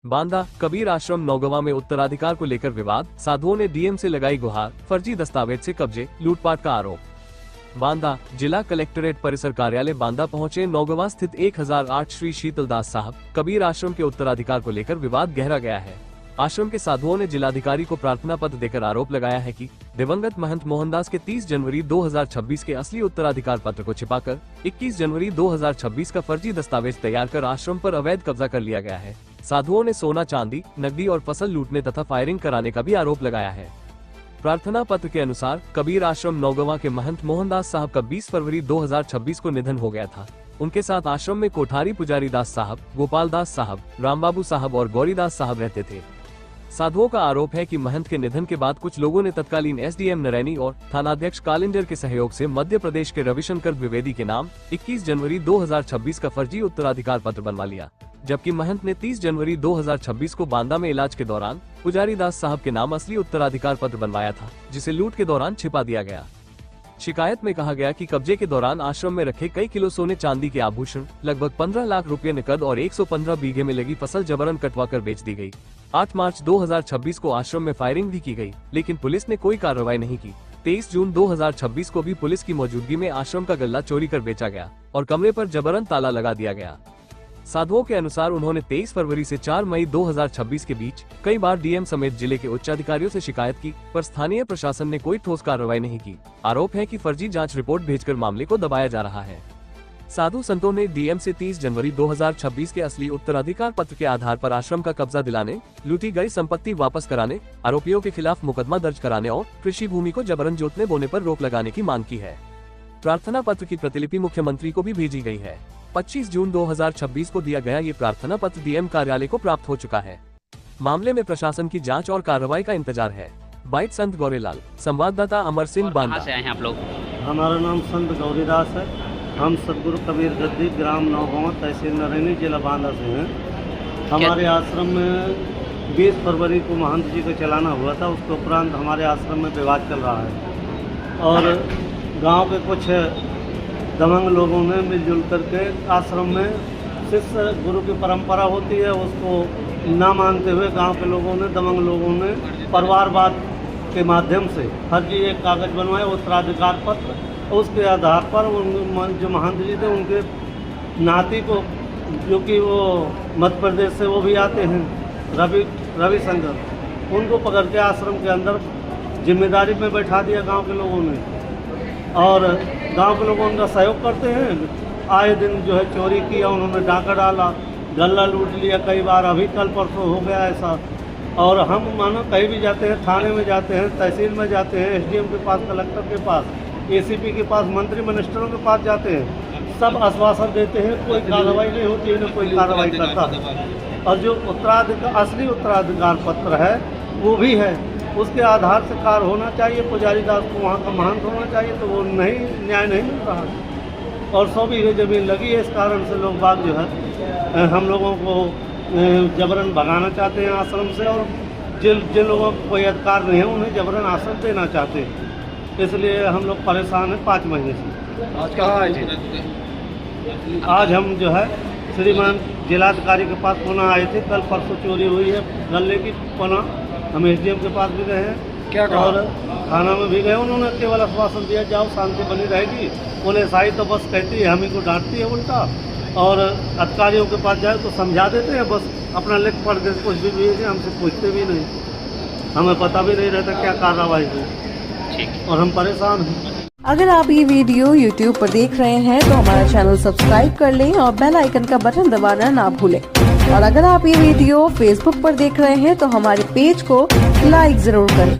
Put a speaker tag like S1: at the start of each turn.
S1: बांदा कबीर आश्रम नौगवा में उत्तराधिकार को लेकर विवाद, साधुओं ने डीएम से लगाई गुहार, फर्जी दस्तावेज से कब्जे, लूटपाट का आरोप। बांदा जिला कलेक्टरेट परिसर कार्यालय बांदा पहुंचे नौगवा स्थित 1008 श्री शीतलदास साहब कबीर आश्रम के उत्तराधिकार को लेकर विवाद गहरा गया है। आश्रम के साधुओं ने जिलाधिकारी को प्रार्थना पत्र देकर आरोप लगाया है कि दिवंगत महंत मोहनदास के 30 जनवरी 2026 के असली उत्तराधिकार पत्र को छिपाकर 21 जनवरी 2026 का फर्जी दस्तावेज तैयार कर आश्रम पर अवैध कब्जा कर लिया गया है। साधुओं ने सोना चांदी, नकदी और फसल लूटने तथा फायरिंग कराने का भी आरोप लगाया है। प्रार्थना पत्र के अनुसार कबीर आश्रम नौगवा के महंत मोहनदास साहब का 20 फरवरी 2026 को निधन हो गया था। उनके साथ आश्रम में कोठारी पुजारी दास साहब, गोपाल दास साहब, रामबाबू साहब और गौरीदास साहब रहते थे। साधुओं का आरोप है कि महंत के निधन के बाद कुछ लोगों ने तत्कालीन एसडीएम नरैनी और थानाध्यक्ष कालिंजर के सहयोग से मध्य प्रदेश के रविशंकर द्विवेदी के नाम 21 जनवरी 2026 का फर्जी उत्तराधिकार पत्र बनवा लिया, जबकि महंत ने 30 जनवरी 2026 को बांदा में इलाज के दौरान पुजारी दास साहब के नाम असली उत्तराधिकार पत्र बनवाया था, जिसे लूट के दौरान छिपा दिया गया। शिकायत में कहा गया कि कब्जे के दौरान आश्रम में रखे कई किलो सोने चांदी के आभूषण, लगभग 15 लाख रुपए नकद और 115 बीघे में लगी फसल जबरन कटवा कर बेच दी गई। 8 मार्च 2026 को आश्रम में फायरिंग भी की गई, लेकिन पुलिस ने कोई कार्रवाई नहीं की। 23 जून 2026 को भी पुलिस की मौजूदगी में आश्रम का गल्ला चोरी कर बेचा गया और कमरे पर जबरन ताला लगा दिया गया। साधुओं के अनुसार उन्होंने 23 फरवरी से 4 मई 2026 के बीच कई बार डीएम समेत जिले के उच्च अधिकारियों से शिकायत की, पर स्थानीय प्रशासन ने कोई ठोस कार्रवाई नहीं की। आरोप है कि फर्जी जांच रिपोर्ट भेजकर मामले को दबाया जा रहा है। साधु संतों ने डीएम से 30 जनवरी 2026 के असली उत्तराधिकार पत्र के आधार पर आश्रम का कब्जा दिलाने, लूटी गई संपत्ति वापस कराने, आरोपियों के खिलाफ मुकदमा दर्ज कराने और कृषि भूमि को जबरन जोतने बोने पर रोक लगाने की मांग की है। प्रार्थना पत्र की प्रतिलिपि मुख्यमंत्री को भी भेजी गई है। 25 जून 2026 को दिया गया ये प्रार्थना पत्र डीएम कार्यालय को प्राप्त हो चुका है। मामले में प्रशासन की जांच और कार्रवाई का इंतजार है। बाइट संत गौरीलाल, संवाददाता अमर सिंह बांदा।
S2: कहाँ से आए हैं आप लोग?
S3: हमारा नाम संत गौरीदास है। हम सदगुरु कबीर गद्दी, ग्राम नौगवा, तहसील नरैनी, जिला बांदा से हैं। हमारे आश्रम में 20 फरवरी को महंत जी को चलाना हुआ था। उसके उपरांत हमारे आश्रम में विवाद चल रहा है और गांव के कुछ दमंग लोगों ने मिलजुल करके आश्रम में शिष्य गुरु की परंपरा होती है, उसको ना मानते हुए गांव के लोगों ने, दमंग लोगों ने परिवारवाद के माध्यम से फर्जी एक कागज बनवाए, उत्तराधिकार पत्र। उसके आधार पर जो महंत जी थे उनके नाती को, जो कि वो मध्य प्रदेश से वो भी आते हैं, रविशंकर, उनको पकड़ के आश्रम के अंदर जिम्मेदारी में बैठा दिया गांव के लोगों ने। और गांव के लोग उनका सहयोग करते हैं। आए दिन जो है चोरी किया, उन्होंने डाका डाला, गल्ला लूट लिया कई बार। अभी कल परसों हो गया ऐसा। और हम मानो कहीं भी जाते हैं, थाने में जाते हैं, तहसील में जाते हैं, एसडीएम के पास, कलेक्टर के पास, एसीपी के पास, मंत्री मिनिस्टरों के पास जाते हैं, सब आश्वासन देते हैं, कोई कार्रवाई नहीं होती है, न कोई कार्रवाई करता। और जो असली उत्तराधिकार पत्र है वो भी है, उसके आधार से कार्य होना चाहिए। पुजारी दास को वहाँ का महंत होना चाहिए, तो वो नहीं, न्याय नहीं मिल रहा। और 100 बीघे जमीन लगी है। इस कारण से लोग बाग जो है हम लोगों को जबरन भगाना चाहते हैं आश्रम से, और जिन लोगों को कोई अधिकार नहीं है उन्हें जबरन आश्रम देना चाहते हैं। इसलिए हम लोग परेशान हैं 5 महीने से।
S2: आज कहाँ आए थे?
S3: आज हम जो है श्रीमान जिलाधिकारी के पास पुनः आए थे। कल परसों चोरी हुई है गले की, पुनः हम एसडीएम के पास भी गए हैं।
S2: क्या कहा?
S3: और थाना में भी गए। उन्होंने केवल आश्वासन दिया जाओ शांति बनी रहेगी। पुलिस आई तो बस कहती है, हम ही को डांटती है उल्टा, और अधिकारियों के पास जाए तो समझा देते हैं, बस अपना लिख पढ़ के कुछ भी भेजे, हमसे पूछते भी नहीं, हमें पता भी नहीं रहता क्या कार्रवाई हो, और हम परेशान हैं।
S4: अगर आप ये वीडियो YouTube पर देख रहे हैं तो हमारा चैनल सब्सक्राइब कर लें और बेल आइकन का बटन दबाना ना भूलें। और अगर आप ये वीडियो Facebook पर देख रहे हैं तो हमारे पेज को लाइक जरूर करें।